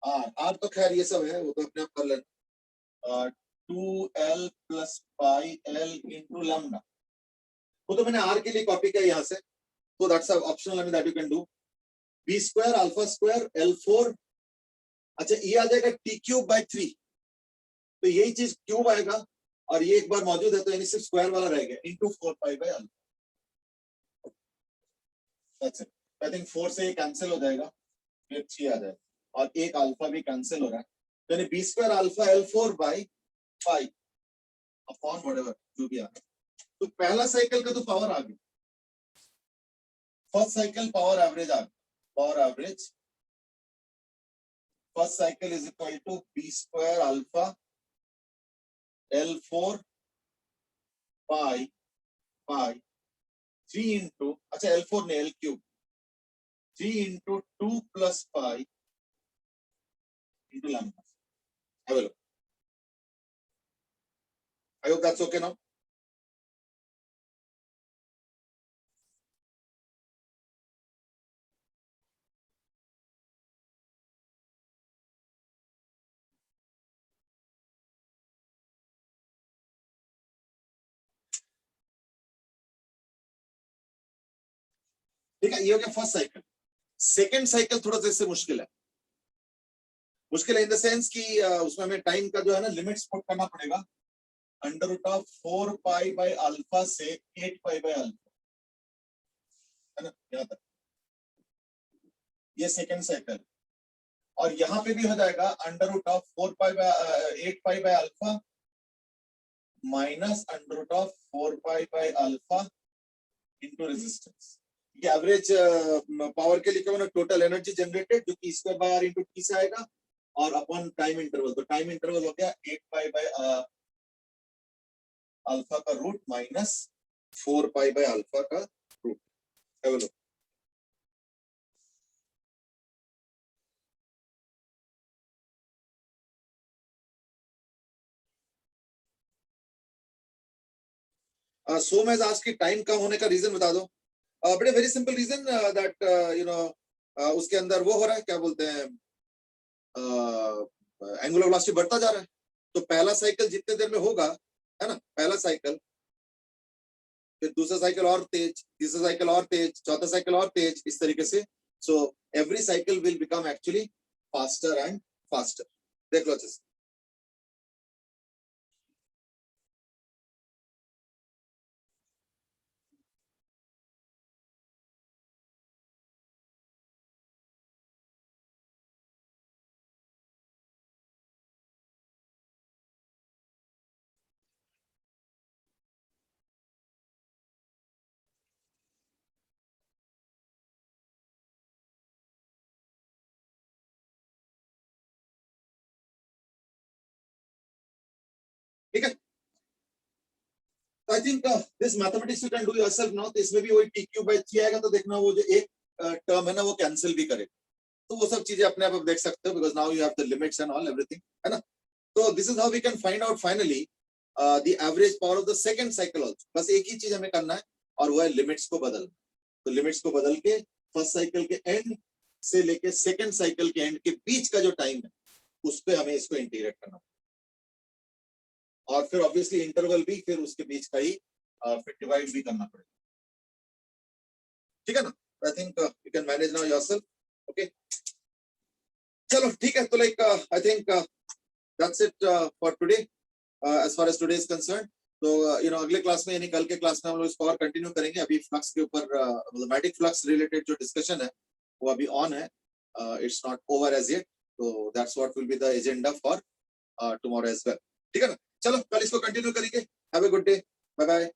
R, R तो खैर ये सब है वो तो अपने आप कर लेना, 2L plus pi L into lambda, वो तो मैंने आर के लिए कॉपी किया यहाँ से, तो that's optional, I mean that you can do. B square alpha square L4, अच्छा ये आ जाएगा टी क्यूब बाई 3, तो यही चीज क्यूब आएगा और ये एक बार मौजूद है तो यानी सिर्फ स्क्वायर वाला रह गया, into 4 pi by alpha, that's it. I think 4 से ये कैंसिल हो जाएगा, फिर 3 आ जाएगा और एक अल्फा भी कैंसिल हो रहा है, यानी B square alpha L4 by 5 upon whatever जो भी आ रहा है। तो पहला साइकिल का तो पावर आ गया, फर्स्ट साइकिल पावर एवरेज आ गया, power average first cycle is equal to B square alpha L4 pi pi 3 into, अच्छा L4 ने L cube 3 into 2 plus pi into lambda, have a look, I hope that's okay now। ठीक है, ये हो गया first cycle. Second cycle थोड़ा सा इससे मुश्किल है, मुश्किल है इन द सेंस कि उसमें हमें टाइम का जो है ना लिमिट्स पुट करना पड़ेगा, under root of 4 pi by alpha से 8 पाई बाय अल्फा, है ना, यहाँ तक ये सेकेंड साइकिल, और यहाँ पे भी हो जाएगा under root of 4 pi by 8 pi by alpha minus under root of 4 pi by alpha into resistance. ये एवरेज पावर के लिए क्या, टोटल एनर्जी जनरेटेड जो कि square by R into T से आएगा, और अपॉन टाइम इंटरवल, तो टाइम इंटरवल हो गया 8 पाई बाय अल्फा का root minus 4 pi by alpha का रूट। सो मैं आज की टाइम कम होने का रीजन बता दो, बड़े very simple reason that you know उसके अंदर वो हो रहा है, क्या बोलते हैं, एंगुलर वेलोसिटी बढ़ता जा रहा है, तो पहला साइकिल जितने देर में होगा, है ना, पहला साइकिल, फिर दूसरा साइकिल और तेज, तीसरा साइकिल और तेज, चौथा साइकिल और तेज, इस तरीके से, so every cycle will become actually faster and faster. देख लो अच्छे से। I think this mathematics you can do yourself now. तो इसमें भी वही टी क्यूब बाई 3 आएगा, तो देखना वो जो एक टर्म है ना वो कैंसिल भी करे, तो वो सब चीजें अपने आप देख सकते हो, because now you have the limits and all everything, है ना। तो this is how we can find out finally the average power of the second cycle also. बस एक ही चीज हमें करना है, और वो है लिमिट्स को बदलना। तो लिमिट्स को बदल के फर्स्ट साइकिल के एंड से लेके सेकंड साइकिल के एंड के बीच का जो टाइम है उस पे हमें इसको इंटीग्रेट करना, और फिर ऑब्वियसली इंटरवल भी फिर उसके बीच का ही फिर डिवाइड भी करना पड़ेगा, ठीक है ना। I think you can manage now yourself, okay. चलो ठीक है, तो like I think that's it for today as far as today is concern. तो यू नो अगले क्लास में यानी कल के क्लास में हम लोग इसको और कंटिन्यू करेंगे। अभी फ्लक्स के ऊपर मैग्नेटिक फ्लक्स रिलेटेड जो डिस्कशन है वो अभी ऑन है, it's not over as yet. तो that's what will be the agenda for tomorrow as well, ठीक है ना। चलो कल इसको कंटिन्यू करेंगे। Have a good day, bye bye.